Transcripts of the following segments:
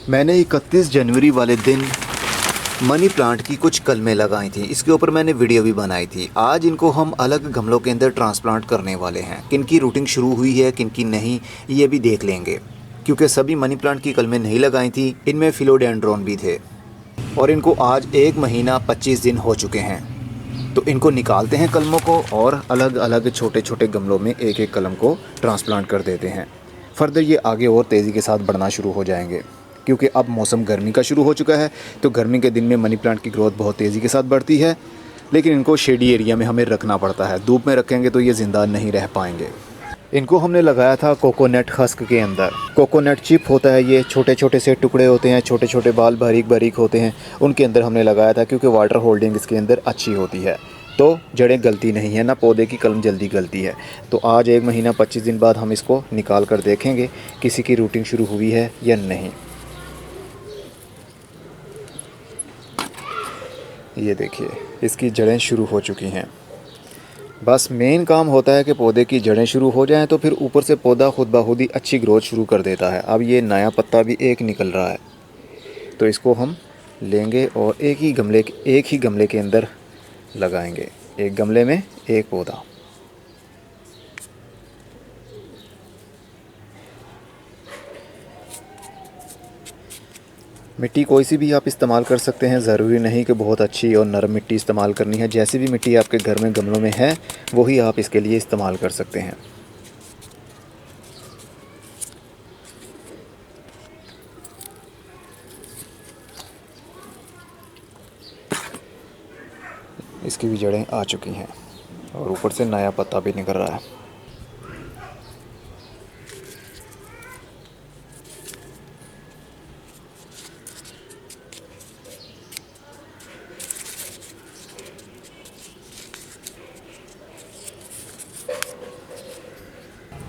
मैंने 31 जनवरी वाले दिन मनी प्लांट की कुछ कलमें लगाई थी। इसके ऊपर मैंने वीडियो भी बनाई थी। आज इनको हम अलग गमलों के अंदर ट्रांसप्लांट करने वाले हैं। किनकी रूटिंग शुरू हुई है, किनकी नहीं, ये भी देख लेंगे। क्योंकि सभी मनी प्लांट की कलमें नहीं लगाई थी, इनमें फिलोडेंड्रॉन भी थे और इनको आज 1 महीना 25 दिन हो चुके हैं। तो इनको निकालते हैं कलमों को और अलग अलग छोटे छोटे गमलों में एक एक कलम को ट्रांसप्लांट कर देते हैं। फर्दर ये आगे और तेज़ी के साथ बढ़ना शुरू हो जाएंगे, क्योंकि अब मौसम गर्मी का शुरू हो चुका है। तो गर्मी के दिन में मनी प्लांट की ग्रोथ बहुत तेज़ी के साथ बढ़ती है, लेकिन इनको शेडी एरिया में हमें रखना पड़ता है। धूप में रखेंगे तो ये ज़िंदा नहीं रह पाएंगे। इनको हमने लगाया था कोकोनट हस्क के अंदर। कोकोनट चिप होता है, ये छोटे छोटे से टुकड़े होते हैं, छोटे छोटे बाल बारीक बारीक होते हैं, उनके अंदर हमने लगाया था, क्योंकि वाटर होल्डिंग इसके अंदर अच्छी होती है। तो जड़ें गलती नहीं है, ना पौधे की कलम जल्दी गलती है। तो आज 1 महीना 25 दिन बाद हम इसको निकाल कर देखेंगे किसी की रूटिंग शुरू हुई है या नहीं। ये देखिए, इसकी जड़ें शुरू हो चुकी हैं। बस मेन काम होता है कि पौधे की जड़ें शुरू हो जाएं, तो फिर ऊपर से पौधा खुद ब खुद ही अच्छी ग्रोथ शुरू कर देता है। अब ये नया पत्ता भी एक निकल रहा है, तो इसको हम लेंगे और एक ही गमले के अंदर लगाएंगे। एक गमले में एक पौधा। मिट्टी कोई सी भी आप इस्तेमाल कर सकते हैं, ज़रूरी नहीं कि बहुत अच्छी और नरम मिट्टी इस्तेमाल करनी है। जैसी भी मिट्टी आपके घर में गमलों में है, वही आप इसके लिए इस्तेमाल कर सकते हैं। इसकी भी जड़ें आ चुकी हैं और ऊपर से नया पत्ता भी निकल रहा है।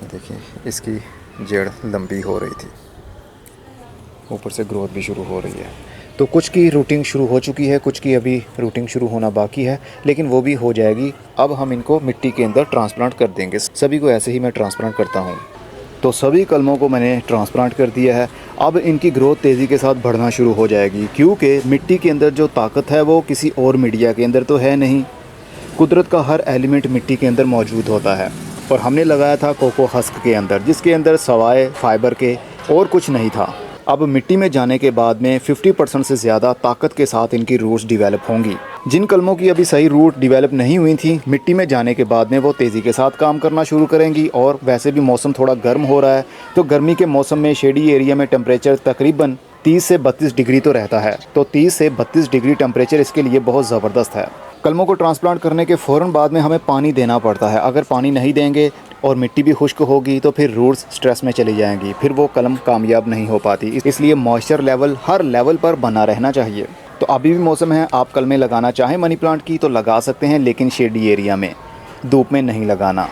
देखिए, इसकी जड़ लंबी हो रही थी, ऊपर से ग्रोथ भी शुरू हो रही है। तो कुछ की रूटिंग शुरू हो चुकी है, कुछ की अभी रूटिंग शुरू होना बाकी है, लेकिन वो भी हो जाएगी। अब हम इनको मिट्टी के अंदर ट्रांसप्लांट कर देंगे। सभी को ऐसे ही मैं ट्रांसप्लांट करता हूँ। तो सभी कलमों को मैंने ट्रांसप्लांट कर दिया है। अब इनकी ग्रोथ तेज़ी के साथ बढ़ना शुरू हो जाएगी, क्योंकि मिट्टी के अंदर जो ताकत है वो किसी और मीडिया के अंदर तो है नहीं। कुदरत का हर एलिमेंट मिट्टी के अंदर मौजूद होता है। और हमने लगाया था कोको हस्क के अंदर, जिसके अंदर सवाए फाइबर के और कुछ नहीं था। अब मिट्टी में जाने के बाद में 50% से ज़्यादा ताकत के साथ इनकी रूट्स डिवेलप होंगी। जिन कलमों की अभी सही रूट डिवेलप नहीं हुई थी, मिट्टी में जाने के बाद में वो तेज़ी के साथ काम करना शुरू करेंगी। और वैसे भी मौसम थोड़ा गर्म हो रहा है, तो गर्मी के मौसम में शेडी एरिया में टेम्परेचर तकरीबन 30 से 32 डिग्री तो रहता है। तो 30 से 32 डिग्री टेम्परेचर इसके लिए बहुत ज़बरदस्त है। कलमों को ट्रांसप्लांट करने के फ़ौरन बाद में हमें पानी देना पड़ता है। अगर पानी नहीं देंगे और मिट्टी भी खुश्क होगी तो फिर रूट्स स्ट्रेस में चली जाएंगी, फिर वो कलम कामयाब नहीं हो पाती। इसलिए मॉइस्चर लेवल हर लेवल पर बना रहना चाहिए। तो अभी भी मौसम है, आप कलमें लगाना चाहें मनी प्लांट की तो लगा सकते हैं, लेकिन शेडी एरिया में, धूप में नहीं लगाना।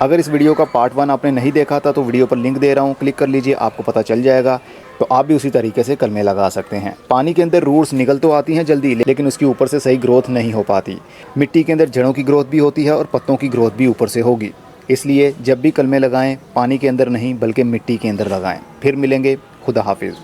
अगर इस वीडियो का पार्ट 1 आपने नहीं देखा था तो वीडियो पर लिंक दे रहा हूँ, क्लिक कर लीजिए, आपको पता चल जाएगा। तो आप भी उसी तरीके से कलमें लगा सकते हैं। पानी के अंदर रूट्स निकल तो आती हैं जल्दी, लेकिन उसके ऊपर से सही ग्रोथ नहीं हो पाती। मिट्टी के अंदर जड़ों की ग्रोथ भी होती है और पत्तों की ग्रोथ भी ऊपर से होगी। इसलिए जब भी कलमें लगाएं, पानी के अंदर नहीं बल्कि मिट्टी के अंदर लगाएं। फिर मिलेंगे। खुदा हाफिज़।